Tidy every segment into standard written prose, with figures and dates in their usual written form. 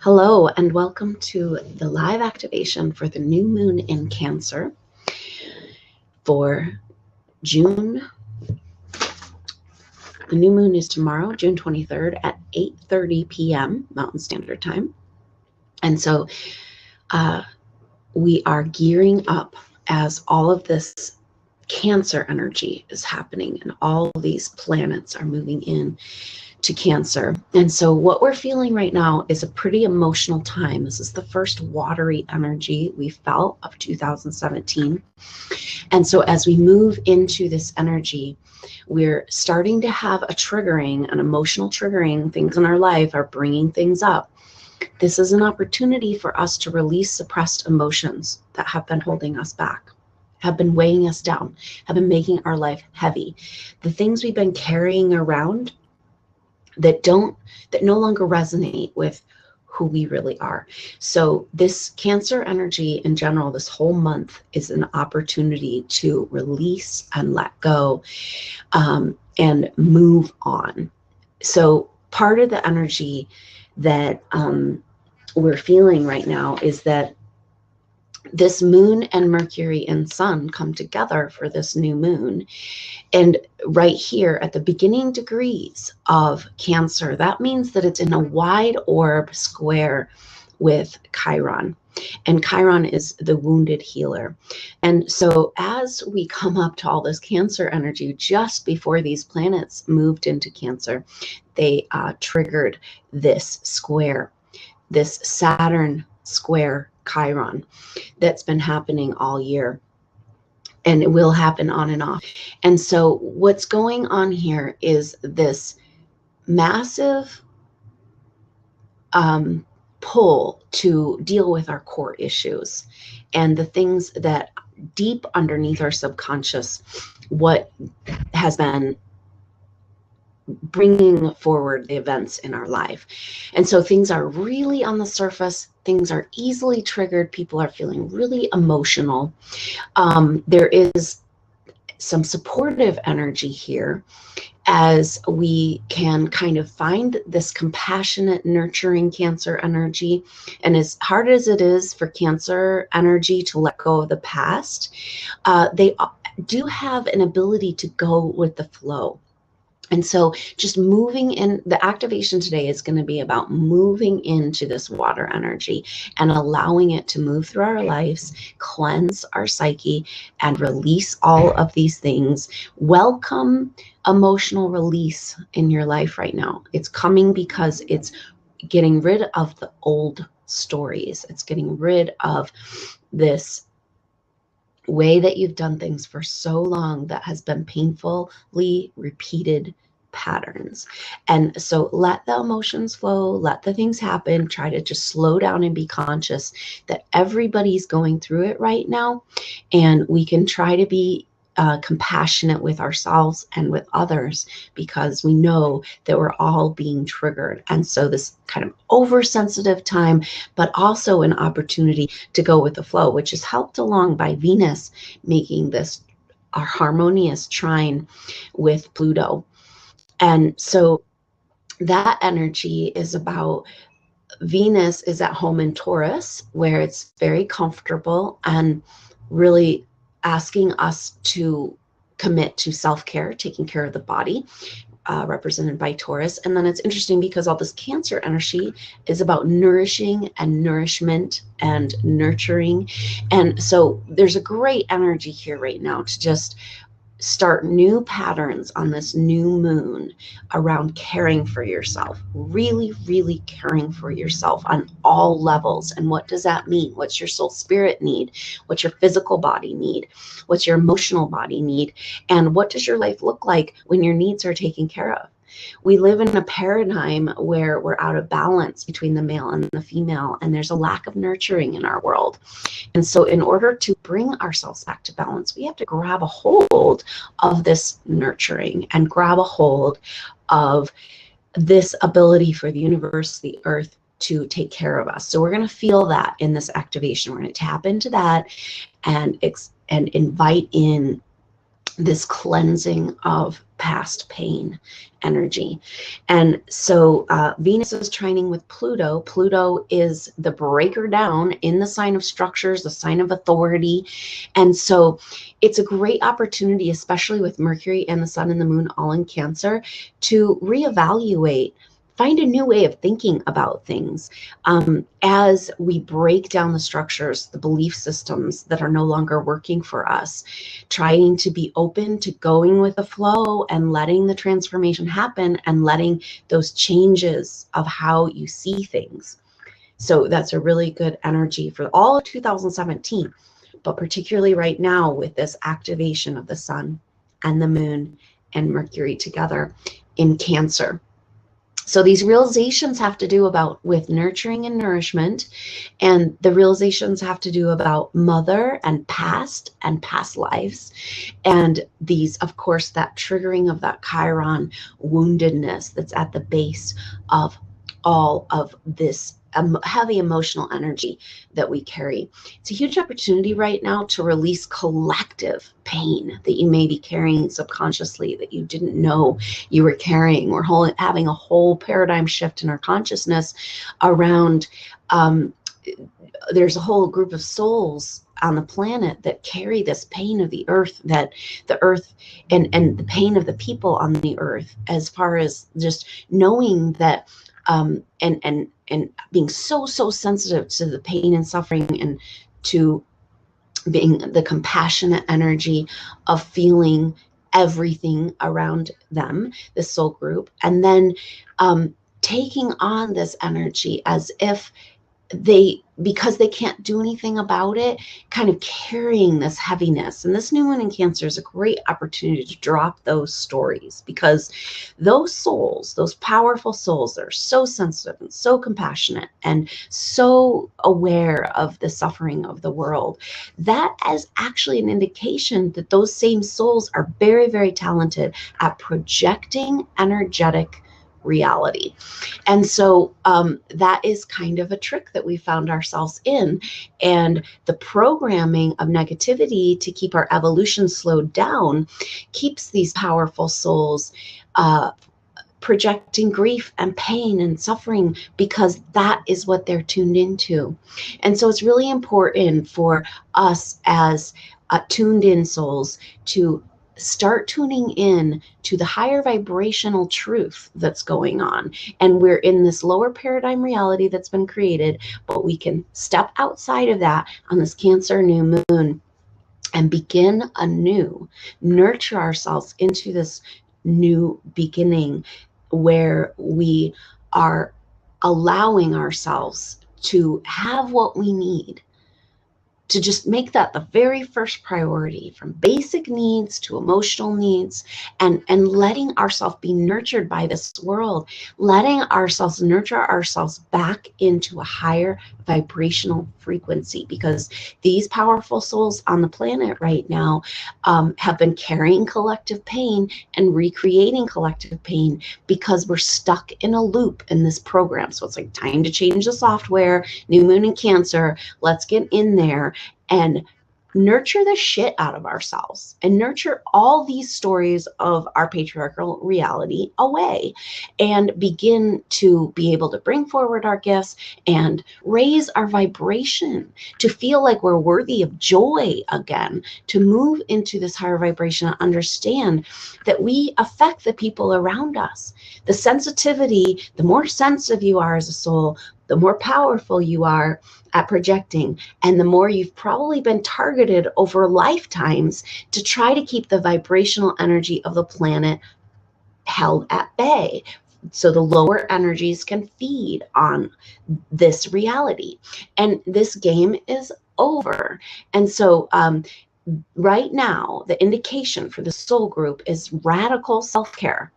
Hello and welcome to the live activation for the new moon in Cancer for June. The new moon is tomorrow, June 23rd at 8:30 p.m. Mountain Standard Time. And so we are gearing up as all of this Cancer energy is happening and all these planets are moving in to Cancer. And so what we're feeling right now is a pretty emotional time. This is the first watery energy we felt of 2017. And so as we move into this energy, we're starting to have a triggering, an emotional triggering. Things in our life are bringing things up. This is an opportunity for us to release suppressed emotions that have been holding us back, have been weighing us down, have been making our life heavy. The things we've been carrying around that no longer resonate with who we really are. So this Cancer energy in general, this whole month is an opportunity to release and let go and move on. So part of the energy that we're feeling right now is that this moon and Mercury and Sun come together for this new moon. And right here at the beginning degrees of Cancer, that means that it's in a wide orb square with Chiron. And Chiron is the wounded healer. And so as we come up to all this Cancer energy, just before these planets moved into Cancer, they triggered this square, this Saturn square Chiron that's been happening all year. And it will happen on and off. And so what's going on here is this massive pull to deal with our core issues and the things that deep underneath our subconscious, what has been bringing forward the events in our life. And so things are really on the surface. Things are easily triggered. People are feeling really emotional. There is some supportive energy here as we can kind of find this compassionate, nurturing Cancer energy. And as hard as it is for Cancer energy to let go of the past, they do have an ability to go with the flow. And so just moving in, the activation today is going to be about moving into this water energy and allowing it to move through our lives, cleanse our psyche, and release all of these things. Welcome emotional release in your life right now. It's coming because it's getting rid of the old stories. It's getting rid of this way that you've done things for so long that has been painfully repeated patterns. And so let the emotions flow, let the things happen, try to just slow down and be conscious that everybody's going through it right now. And we can try to be compassionate with ourselves and with others because we know that we're all being triggered. And so this kind of oversensitive time, but also an opportunity to go with the flow, which is helped along by Venus making this our harmonious trine with Pluto. And so that energy is about Venus is at home in Taurus, where it's very comfortable and really asking us to commit to self-care, taking care of the body, represented by Taurus. And then it's interesting because all this Cancer energy is about nourishing and nourishment and nurturing. And so there's a great energy here right now to just start new patterns on this new moon around caring for yourself, really, really caring for yourself on all levels. And what does that mean? What's your soul spirit need? What's your physical body need? What's your emotional body need? And what does your life look like when your needs are taken care of? We live in a paradigm where we're out of balance between the male and the female, and there's a lack of nurturing in our world. And so in order to bring ourselves back to balance, we have to grab a hold of this nurturing and grab a hold of this ability for the universe, the earth, to take care of us. So we're going to feel that in this activation. We're going to tap into that and invite in this cleansing of past pain energy. And so Venus is trining with Pluto. Pluto is the breaker down in the sign of structures, the sign of authority. And so it's a great opportunity, especially with Mercury and the Sun and the Moon all in Cancer, to reevaluate, find a new way of thinking about things as we break down the structures, the belief systems that are no longer working for us, trying to be open to going with the flow and letting the transformation happen and letting those changes of how you see things. So that's a really good energy for all of 2017, but particularly right now with this activation of the Sun and the Moon and Mercury together in Cancer. So these realizations have to do with nurturing and nourishment, and the realizations have to do about mother and past lives. And these, of course, that triggering of that Chiron woundedness that's at the base of all of this heavy emotional energy that we carry. It's a huge opportunity right now to release collective pain that you may be carrying subconsciously that you didn't know you were carrying. We're having a whole paradigm shift in our consciousness around there's a whole group of souls on the planet that carry this pain of the earth, that the earth and the pain of the people on the earth, as far as just knowing that and being so sensitive to the pain and suffering, and to being the compassionate energy of feeling everything around them, this soul group, and then taking on this energy as if because they can't do anything about it, kind of carrying this heaviness. And this new moon in Cancer is a great opportunity to drop those stories, because those souls, those powerful souls that are so sensitive and so compassionate and so aware of the suffering of the world, that is actually an indication that those same souls are very, very talented at projecting energetic reality. And so that is kind of a trick that we found ourselves in. And the programming of negativity to keep our evolution slowed down keeps these powerful souls projecting grief and pain and suffering, because that is what they're tuned into. And so it's really important for us as tuned in souls to start tuning in to the higher vibrational truth that's going on. And we're in this lower paradigm reality that's been created, but we can step outside of that on this Cancer new moon and begin anew, nurture ourselves into this new beginning where we are allowing ourselves to have what we need, to just make that the very first priority, from basic needs to emotional needs, and letting ourselves be nurtured by this world, letting ourselves nurture ourselves back into a higher vibrational frequency, because these powerful souls on the planet right now have been carrying collective pain and recreating collective pain, because we're stuck in a loop in this program. So it's like time to change the software. New moon in Cancer, let's get in there and nurture the shit out of ourselves and nurture all these stories of our patriarchal reality away, and begin to be able to bring forward our gifts and raise our vibration to feel like we're worthy of joy again, to move into this higher vibration and understand that we affect the people around us. The sensitivity, the more sensitive you are as a soul, the more powerful you are at projecting, and the more you've probably been targeted over lifetimes to try to keep the vibrational energy of the planet held at bay, so the lower energies can feed on this reality. And this game is over. And so right now, the indication for the soul group is radical self-care,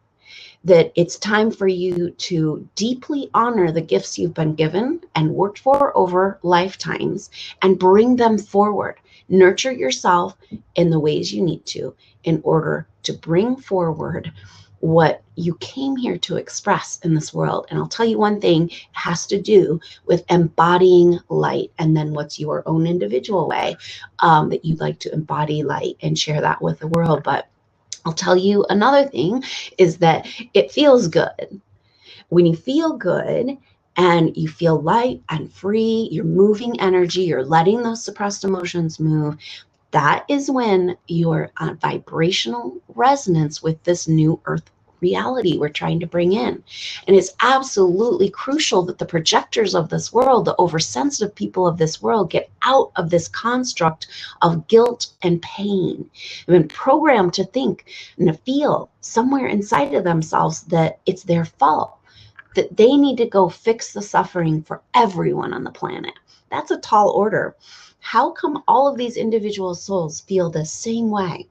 that it's time for you to deeply honor the gifts you've been given and worked for over lifetimes, and bring them forward. Nurture yourself in the ways you need to in order to bring forward what you came here to express in this world. And I'll tell you one thing, it has to do with embodying light, and then what's your own individual way that you'd like to embody light and share that with the world. But I'll tell you another thing is that it feels good. When you feel good and you feel light and free, you're moving energy, you're letting those suppressed emotions move, that is when you're on vibrational resonance with this new earth reality we're trying to bring in. And it's absolutely crucial that the projectors of this world, the oversensitive people of this world, get out of this construct of guilt and pain. They've been programmed to think and to feel somewhere inside of themselves that it's their fault, that they need to go fix the suffering for everyone on the planet. That's a tall order. How come all of these individual souls feel the same way?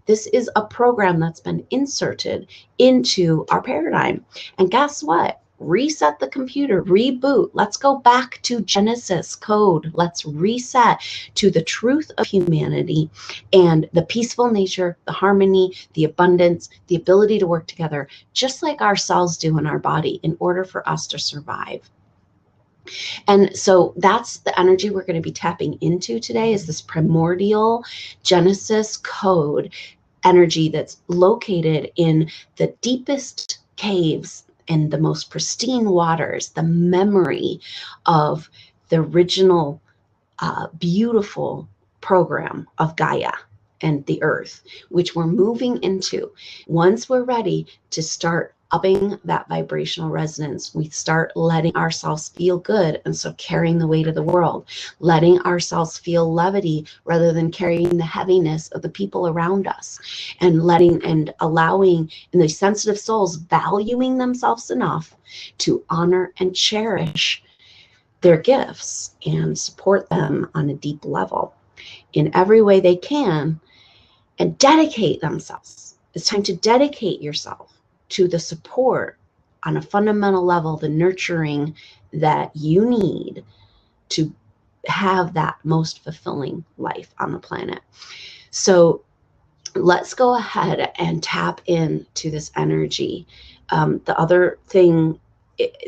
This is a program that's been inserted into our paradigm. And guess what? Reset the computer, reboot. Let's go back to Genesis code. Let's reset to the truth of humanity and the peaceful nature, the harmony, the abundance, the ability to work together, just like our cells do in our body in order for us to survive. And so that's the energy we're going to be tapping into today, is this primordial Genesis code energy that's located in the deepest caves and the most pristine waters, the memory of the original beautiful program of Gaia and the earth, which we're moving into. Once we're ready to start upping that vibrational resonance, we start letting ourselves feel good, and so carrying the weight of the world, letting ourselves feel levity rather than carrying the heaviness of the people around us, and letting and allowing, and these sensitive souls valuing themselves enough to honor and cherish their gifts and support them on a deep level in every way they can, and dedicate themselves. It's time to dedicate yourself to the support on a fundamental level, the nurturing that you need to have that most fulfilling life on the planet. So let's go ahead and tap into this energy. The other thing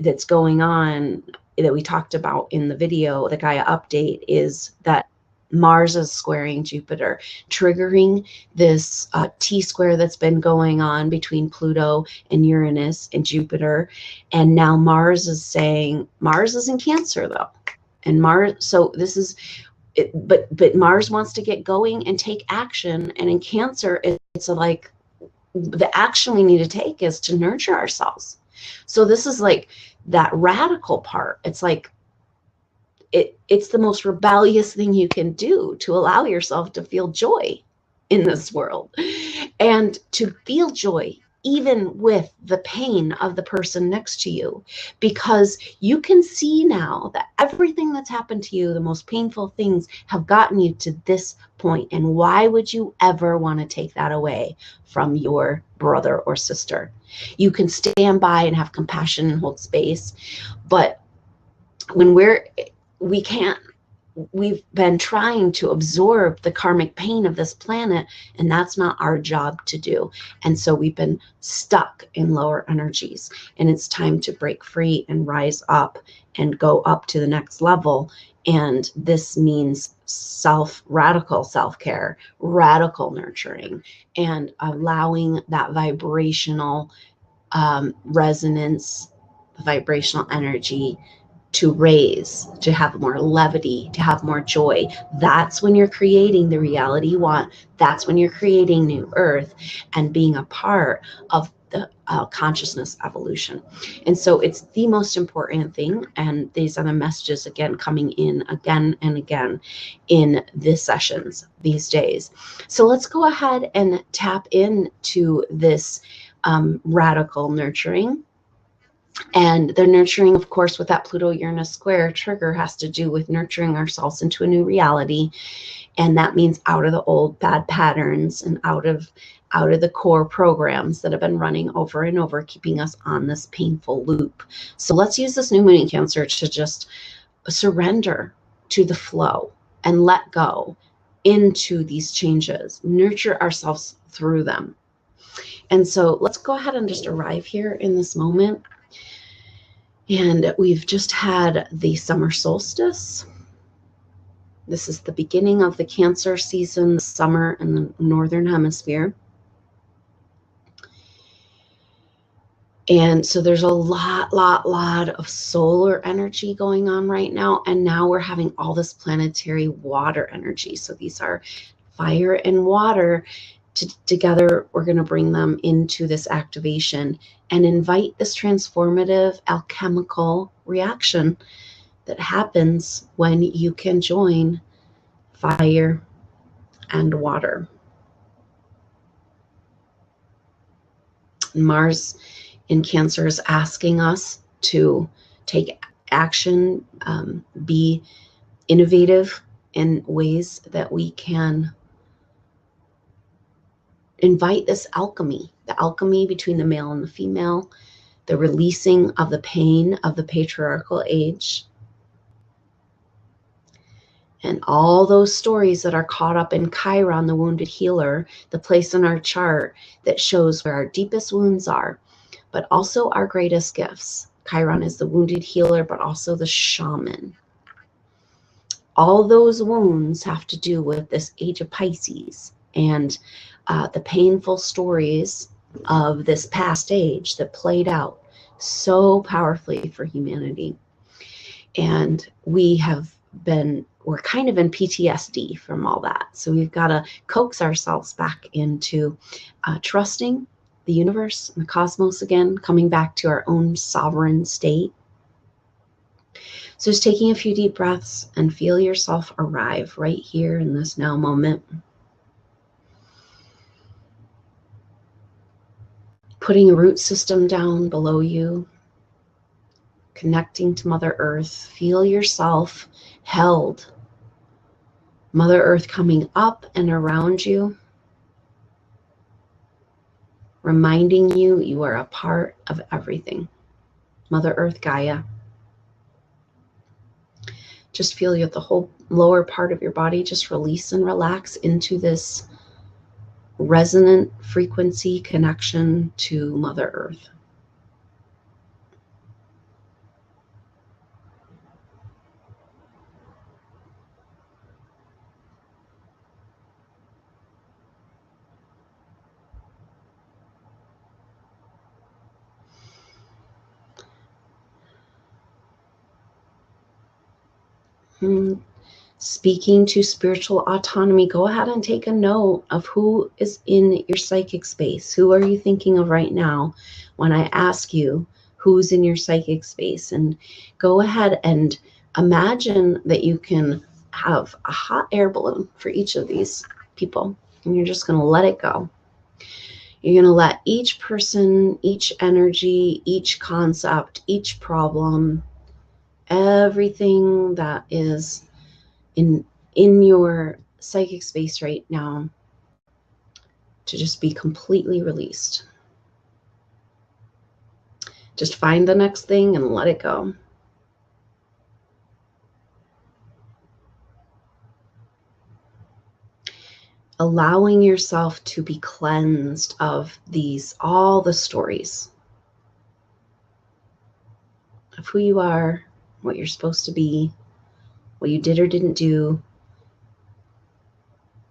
that's going on that we talked about in the video, the Gaia update, is that Mars is squaring Jupiter, triggering this T-square that's been going on between Pluto and Uranus and Jupiter. And now Mars is saying, Mars is in Cancer though. And Mars, so this is, but Mars wants to get going and take action. And in Cancer, it's like the action we need to take is to nurture ourselves. So this is like that radical part. It's like, it's the most rebellious thing you can do, to allow yourself to feel joy in this world, and to feel joy even with the pain of the person next to you, because you can see now that everything that's happened to you, the most painful things, have gotten you to this point. And why would you ever want to take that away from your brother or sister? You can stand by and have compassion and hold space, but when we can't, we've been trying to absorb the karmic pain of this planet, and that's not our job to do. And so we've been stuck in lower energies, and it's time to break free and rise up and go up to the next level. And this means radical self-care, radical nurturing, and allowing that vibrational resonance, vibrational energy to raise, to have more levity, to have more joy. That's when you're creating the reality you want. That's when you're creating new earth and being a part of the consciousness evolution. And so it's the most important thing. And these are the messages, again, coming in again and again in these sessions these days. So let's go ahead and tap into this radical nurturing. And the nurturing, of course, with that Pluto-Uranus square trigger, has to do with nurturing ourselves into a new reality. And that means out of the old bad patterns and out of the core programs that have been running over and over, keeping us on this painful loop. So let's use this new moon in Cancer to just surrender to the flow and let go into these changes, nurture ourselves through them. And so let's go ahead and just arrive here in this moment. And we've just had the summer solstice. This is the beginning of the Cancer season, summer in the Northern Hemisphere. And so there's a lot of solar energy going on right now. And now we're having all this planetary water energy. So these are fire and water. Together, we're going to bring them into this activation and invite this transformative alchemical reaction that happens when you can join fire and water. Mars in Cancer is asking us to take action, be innovative in ways that we can invite this alchemy, the alchemy between the male and the female, the releasing of the pain of the patriarchal age, and all those stories that are caught up in Chiron, the wounded healer, the place in our chart that shows where our deepest wounds are, but also our greatest gifts. Chiron is the wounded healer, but also the shaman. All those wounds have to do with this age of Pisces and the painful stories of this past age that played out so powerfully for humanity. And we're kind of in PTSD from all that. So we've got to coax ourselves back into trusting the universe and the cosmos again, coming back to our own sovereign state. So just taking a few deep breaths and feel yourself arrive right here in this now moment. Putting a root system down below you, connecting to Mother Earth. Feel yourself held. Mother Earth coming up and around you, reminding you you are a part of everything. Mother Earth, Gaia. Just feel the whole lower part of your body just release and relax into this resonant frequency connection to Mother Earth. Speaking to spiritual autonomy, go ahead and take a note of who is in your psychic space. Who are you thinking of right now when I ask you who's in your psychic space? And go ahead and imagine that you can have a hot air balloon for each of these people, and you're just going to let it go. You're going to let each person, each energy, each concept, each problem, everything that is in your psychic space right now to just be completely released. Just find the next thing and let it go. Allowing yourself to be cleansed of all the stories of who you are, what you're supposed to be, what you did or didn't do,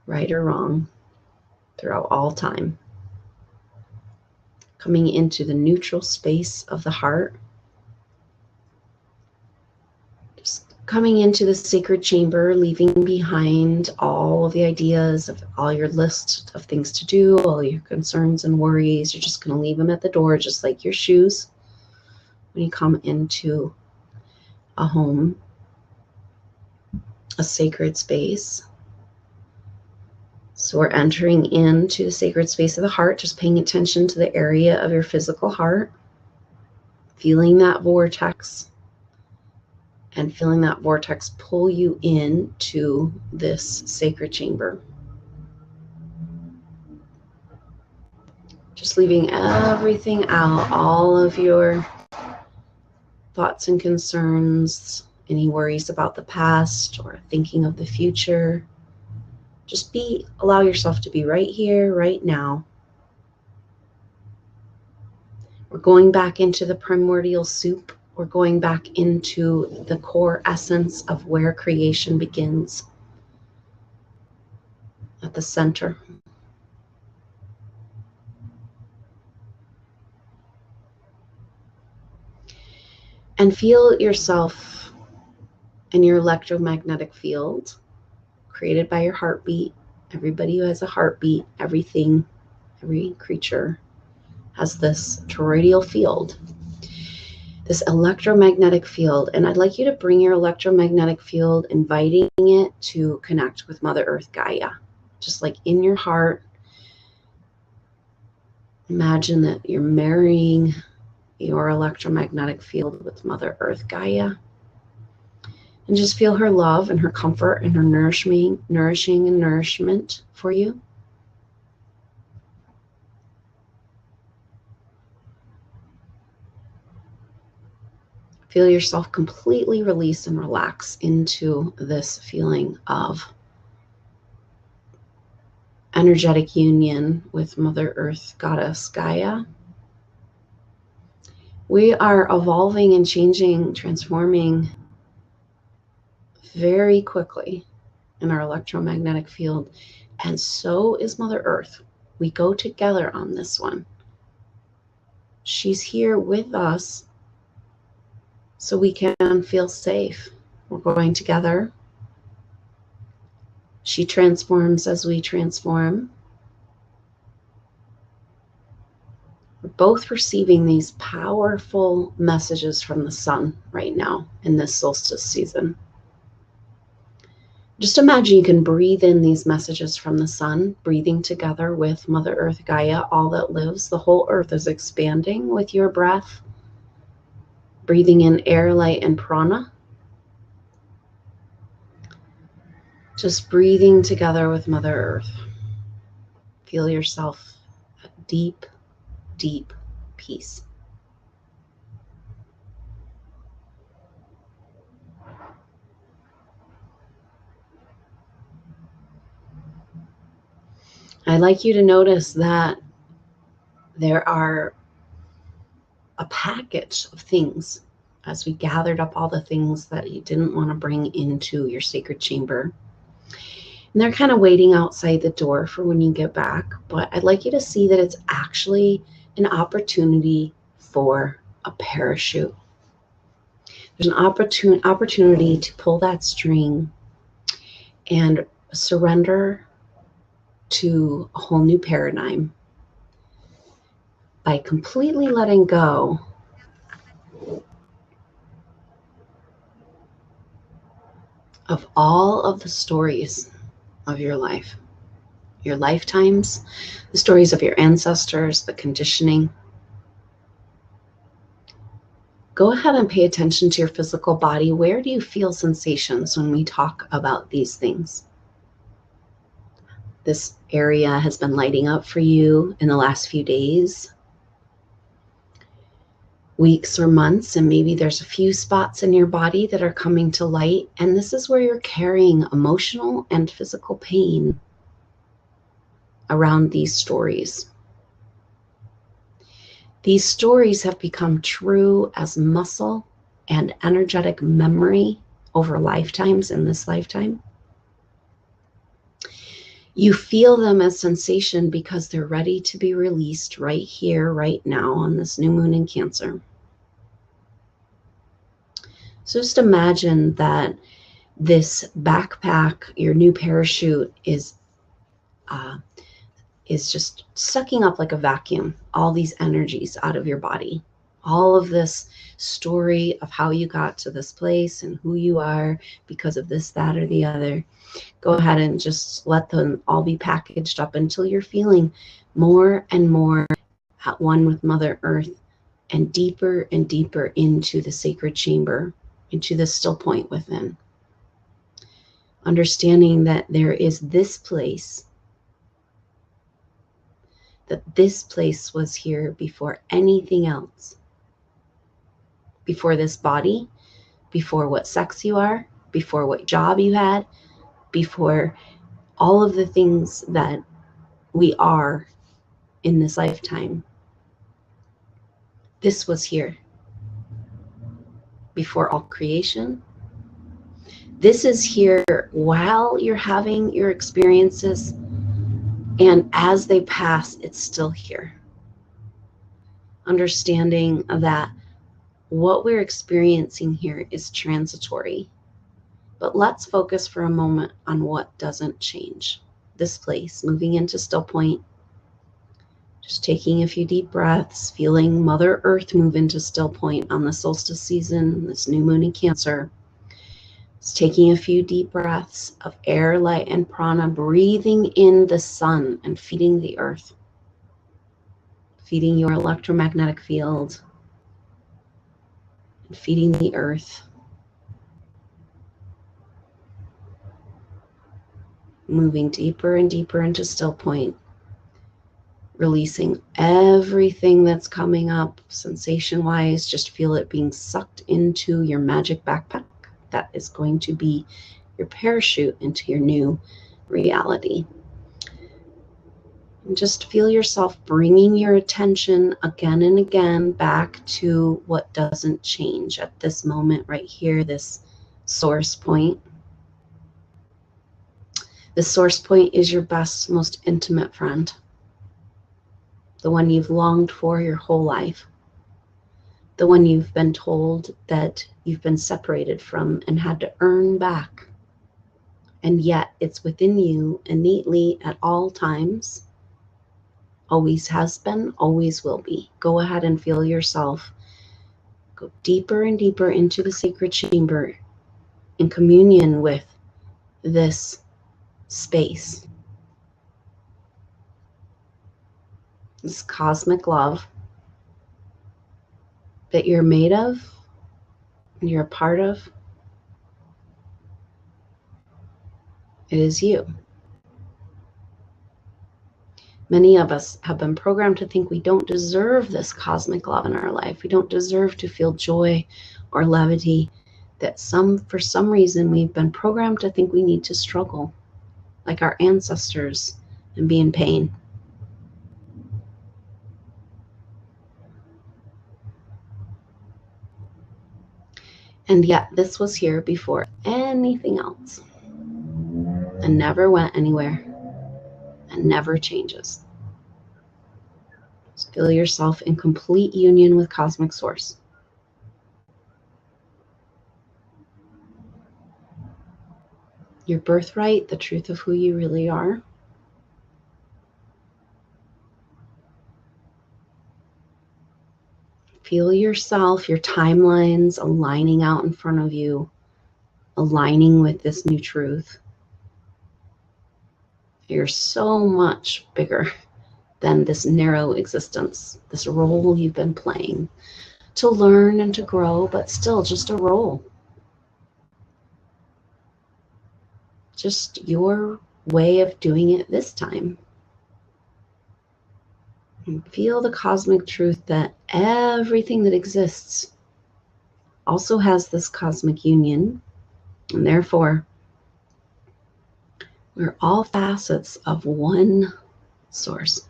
right or wrong, throughout all time. Coming into the neutral space of the heart. Just coming into the sacred chamber, leaving behind all of the ideas of all your list of things to do, all your concerns and worries. You're just going to leave them at the door, just like your shoes when you come into a home, a sacred space. So we're entering into the sacred space of the heart, just paying attention to the area of your physical heart, feeling that vortex, and feeling that vortex pull you into this sacred chamber. Just leaving everything out, all of your thoughts and concerns, any worries about the past or thinking of the future. Just allow yourself to be right here, right now. We're going back into the primordial soup. We're going back into the core essence of where creation begins, at the center. And feel yourself in your electromagnetic field created by your heartbeat. Everybody who has a heartbeat, everything, every creature has this toroidal field, this electromagnetic field. And I'd like you to bring your electromagnetic field, inviting it to connect with Mother Earth Gaia. Just like in your heart, imagine that you're marrying your electromagnetic field with Mother Earth Gaia. And just feel her love and her comfort and her nourishing and nourishment for you. Feel yourself completely release and relax into this feeling of energetic union with Mother Earth Goddess Gaia. We are evolving and changing, transforming very quickly in our electromagnetic field, and so is Mother Earth. We go together on this one. She's here with us so we can feel safe. We're going together. She transforms as we transform. We're both receiving these powerful messages from the sun right now in this solstice season. Just imagine you can breathe in these messages from the sun, breathing together with Mother Earth Gaia, all that lives. The whole earth is expanding with your breath. Breathing in air, light, and prana. Just breathing together with Mother Earth. Feel yourself at deep, deep peace. I'd like you to notice that there are a package of things as we gathered up all the things that you didn't want to bring into your sacred chamber. And they're kind of waiting outside the door for when you get back. But I'd like you to see that it's actually an opportunity for a parachute. There's an opportunity to pull that string and surrender to a whole new paradigm by completely letting go of all of the stories of your life, your lifetimes, the stories of your ancestors, the conditioning. Go ahead and pay attention to your physical body. Where do you feel sensations when we talk about these things? This area has been lighting up for you in the last few days, weeks, or months, and maybe there's a few spots in your body that are coming to light, and this is where you're carrying emotional and physical pain around these stories. These stories have become true as muscle and energetic memory over lifetimes in this lifetime. You feel them as sensation because they're ready to be released right here, right now on this new moon in Cancer. So just imagine that this backpack, your new parachute, is just sucking up like a vacuum all these energies out of your body. All of this story of how you got to this place and who you are because of this, that, or the other. Go ahead and just let them all be packaged up until you're feeling more and more at one with Mother Earth and deeper into the sacred chamber, into the still point within. Understanding that there is this place, that this place was here before anything else. Before this body, before what sex you are, before what job you had, before all of the things that we are in this lifetime. This was here before all creation. This is here while you're having your experiences, and as they pass, it's still here. Understanding that what we're experiencing here is transitory. But let's focus for a moment on what doesn't change. This place, moving into still point. Just taking a few deep breaths, feeling Mother Earth move into still point on the solstice season, this new moon in Cancer. Just taking a few deep breaths of air, light, and prana, breathing in the sun and feeding the earth, feeding your electromagnetic field, and feeding the earth. Moving deeper and deeper into still point. Releasing everything that's coming up sensation-wise. Just feel it being sucked into your magic backpack. That is going to be your parachute into your new reality. And just feel yourself bringing your attention again and again back to what doesn't change at this moment right here, this source point. The source point is your best, most intimate friend. The one you've longed for your whole life. The one you've been told that you've been separated from and had to earn back. And yet it's within you innately at all times. Always has been, always will be. Go ahead and feel yourself go deeper and deeper into the sacred chamber in communion with this space. This cosmic love that you're made of and you're a part of. It is you. Many of us have been programmed to think we don't deserve this cosmic love in our life. We don't deserve to feel joy or levity. That for some reason, we've been programmed to think we need to struggle like our ancestors and be in pain. And yet this was here before anything else and never went anywhere and never changes. Just feel yourself in complete union with cosmic source. Your birthright, the truth of who you really are. Feel yourself, your timelines aligning out in front of you, aligning with this new truth. You're so much bigger than this narrow existence, this role you've been playing to learn and to grow, but still just a role. Just your way of doing it this time. And feel the cosmic truth that everything that exists also has this cosmic union, and therefore we're all facets of one source.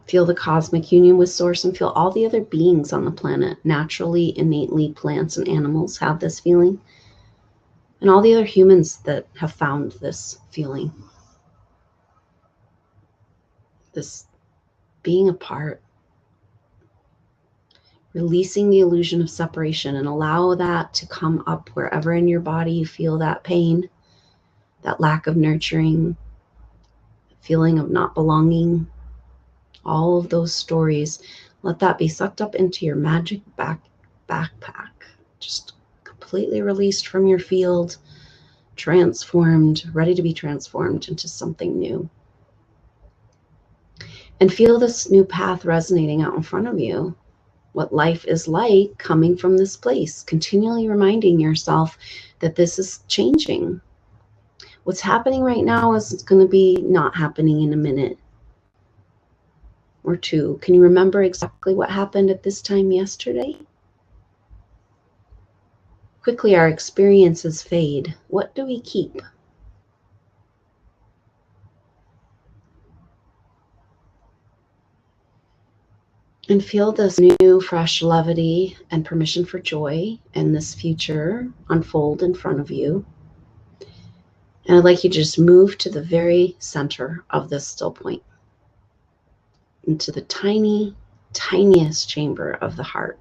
Feel the cosmic union with source and feel all the other beings on the planet. Naturally, innately, plants and animals have this feeling, and all the other humans that have found this feeling. This being apart, releasing the illusion of separation, and allow that to come up wherever in your body you feel that pain, that lack of nurturing, feeling of not belonging, all of those stories. Let that be sucked up into your magic backpack, just completely released from your field, transformed, ready to be transformed into something new. And feel this new path resonating out in front of you. What life is like coming from this place, continually reminding yourself that this is changing. What's happening right now is going to be not happening in a minute or two. Can you remember exactly what happened at this time yesterday? Quickly, our experiences fade. What do we keep? And feel this new, fresh levity and permission for joy and this future unfold in front of you. And I'd like you to just move to the very center of this still point, into the tiny, tiniest chamber of the heart,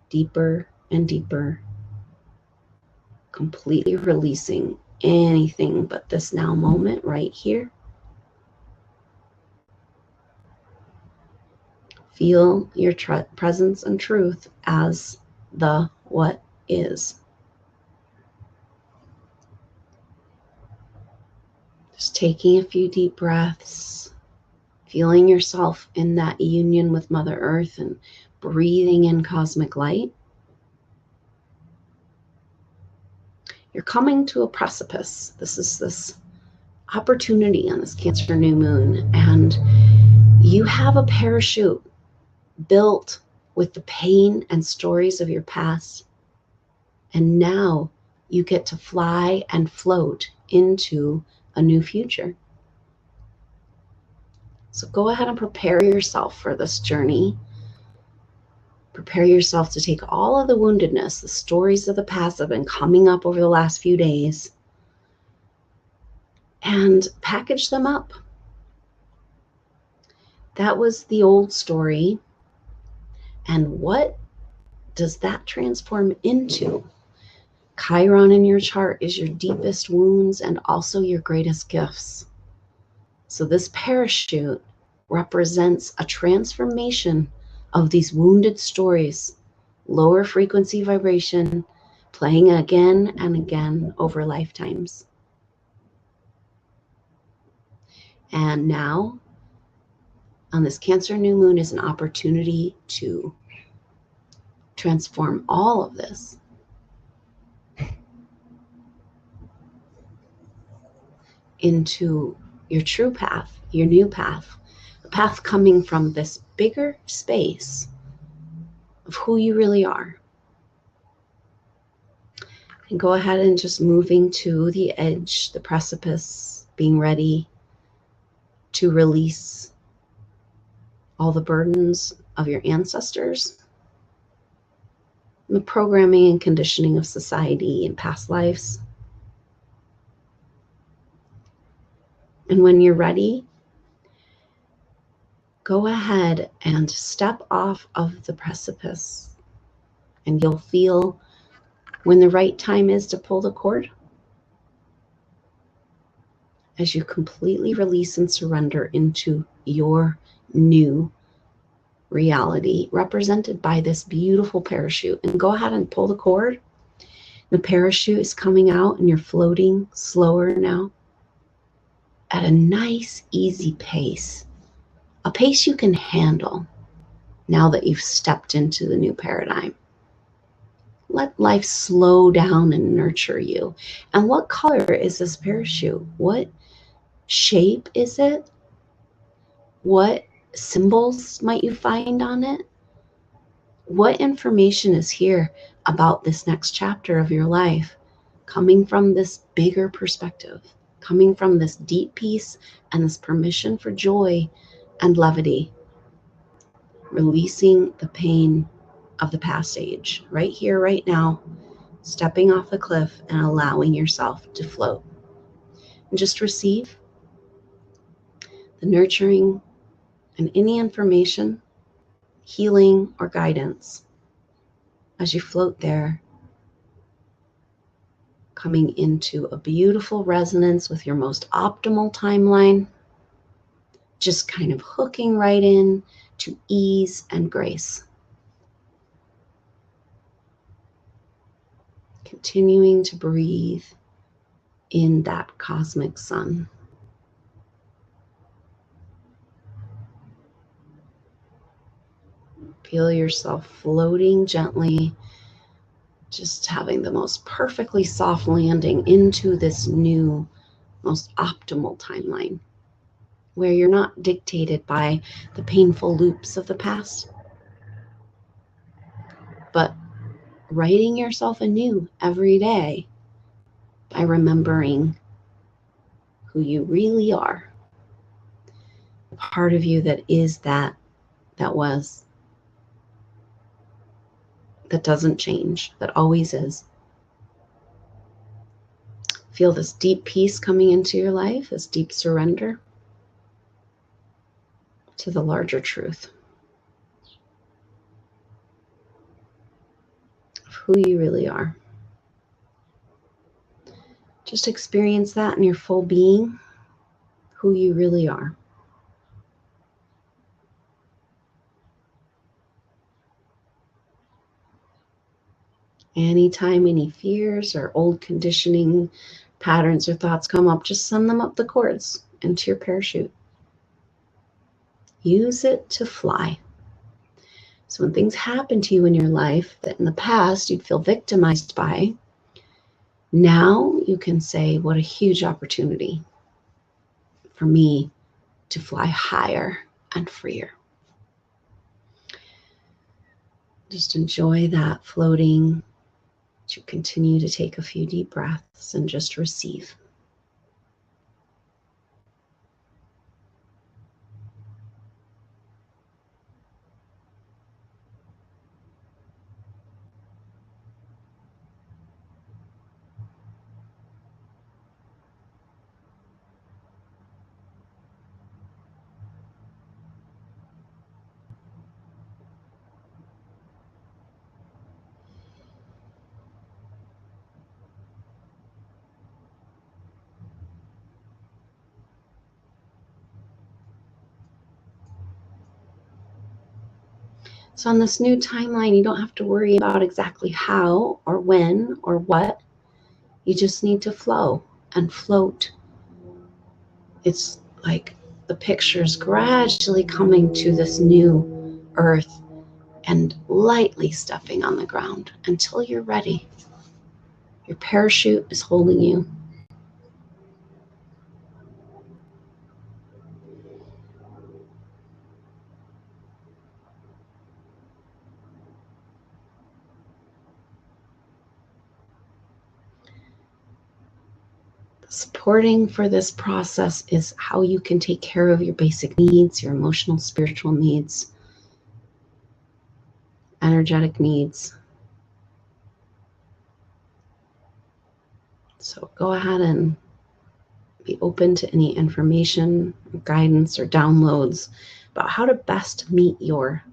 deeper and deeper, completely releasing anything but this now moment right here. Feel your presence and truth as the what is. Just taking a few deep breaths, feeling yourself in that union with Mother Earth and breathing in cosmic light. You're coming to a precipice. This is this opportunity on this Cancer new moon, and you have a parachute built with the pain and stories of your past. And now you get to fly and float into a new future. So go ahead and prepare yourself for this journey. Prepare yourself to take all of the woundedness, the stories of the past that have been coming up over the last few days, and package them up. That was the old story. And what does that transform into? Chiron in your chart is your deepest wounds and also your greatest gifts. So this parachute represents a transformation of these wounded stories, lower frequency vibration, playing again and again over lifetimes. And now, on this Cancer new moon, is an opportunity to transform all of this into your true path, your new path, a path coming from this bigger space of who you really are. And go ahead and just moving to the edge, the precipice, being ready to release all the burdens of your ancestors, and the programming and conditioning of society and past lives. And when you're ready, go ahead and step off of the precipice, and you'll feel when the right time is to pull the cord as you completely release and surrender into your new reality represented by this beautiful parachute. And go ahead and pull the cord. The parachute is coming out and you're floating slower now at a nice, easy pace, a pace you can handle now that you've stepped into the new paradigm. Let life slow down and nurture you. And what color is this parachute? What shape is it? What symbols might you find on it? What information is here about this next chapter of your life, coming from this bigger perspective, coming from this deep peace and this permission for joy and levity, releasing the pain of the past age, right here, right now, stepping off the cliff and allowing yourself to float. And just receive the nurturing and any information, healing, or guidance as you float there, coming into a beautiful resonance with your most optimal timeline, just kind of hooking right in to ease and grace. Continuing to breathe in that cosmic sun. Feel yourself floating gently, just having the most perfectly soft landing into this new, most optimal timeline, where you're not dictated by the painful loops of the past, but writing yourself anew every day by remembering who you really are, the part of you that is that that was, that doesn't change, that always is. Feel this deep peace coming into your life, this deep surrender to the larger truth of who you really are. Just experience that in your full being, who you really are. Anytime any fears or old conditioning patterns or thoughts come up, just send them up the cords into your parachute. Use it to fly. So when things happen to you in your life that in the past you'd feel victimized by, now you can say, what a huge opportunity for me to fly higher and freer. Just enjoy that floating. To continue to take a few deep breaths and just receive. So on this new timeline, you don't have to worry about exactly how or when or what. You just need to flow and float. It's like the picture's gradually coming to this new earth and lightly stepping on the ground until you're ready. Your parachute is holding you. Supporting for this process is how you can take care of your basic needs, your emotional, spiritual needs, energetic needs. So go ahead and be open to any information, guidance, or downloads about how to best meet your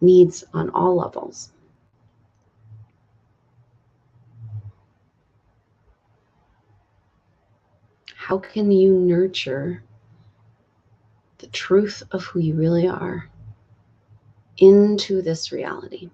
needs on all levels. How can you nurture the truth of who you really are into this reality?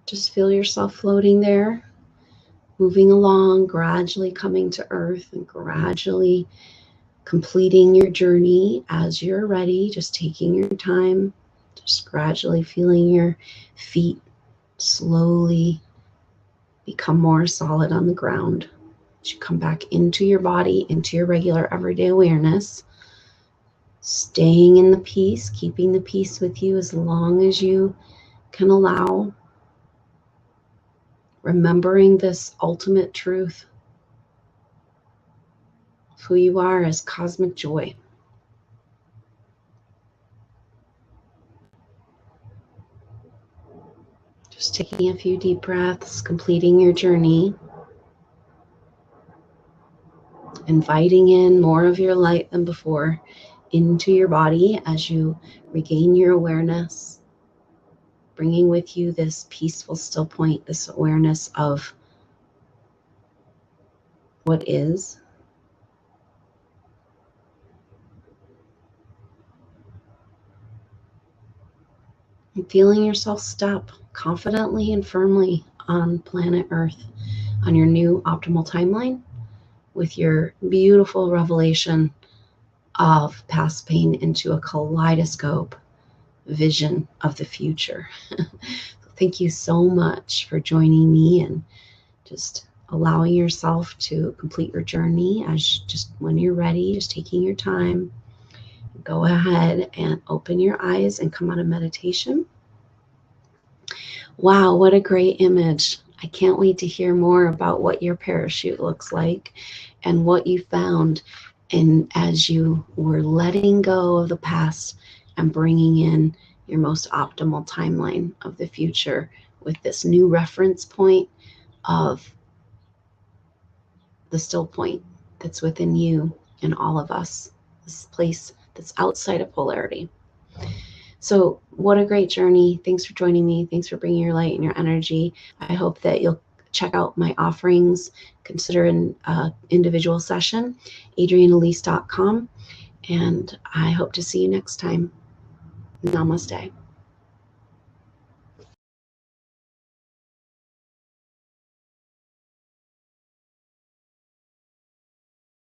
Just feel yourself floating there, moving along, gradually coming to earth and gradually completing your journey as you're ready, just taking your time, just gradually feeling your feet slowly become more solid on the ground. As you come back into your body, into your regular everyday awareness, staying in the peace, keeping the peace with you as long as you can allow, remembering this ultimate truth of who you are as cosmic joy. Just taking a few deep breaths, completing your journey, inviting in more of your light than before into your body as you regain your awareness, bringing with you this peaceful still point, this awareness of what is. And feeling yourself step confidently and firmly on planet Earth, on your new optimal timeline, with your beautiful revelation of past pain into a kaleidoscope vision of the future. Thank you so much for joining me and just allowing yourself to complete your journey as just when you're ready, just taking your time, go ahead and open your eyes and come out of meditation. Wow, what a great image. I can't wait to hear more about what your parachute looks like and what you found. And as you were letting go of the past and bringing in your most optimal timeline of the future with this new reference point of the still point that's within you and all of us, this place that's outside of polarity. So what a great journey. Thanks for joining me. Thanks for bringing your light and your energy. I hope that you'll check out my offerings, consider an individual session, adrianelise.com, and I hope to see you next time. Namaste.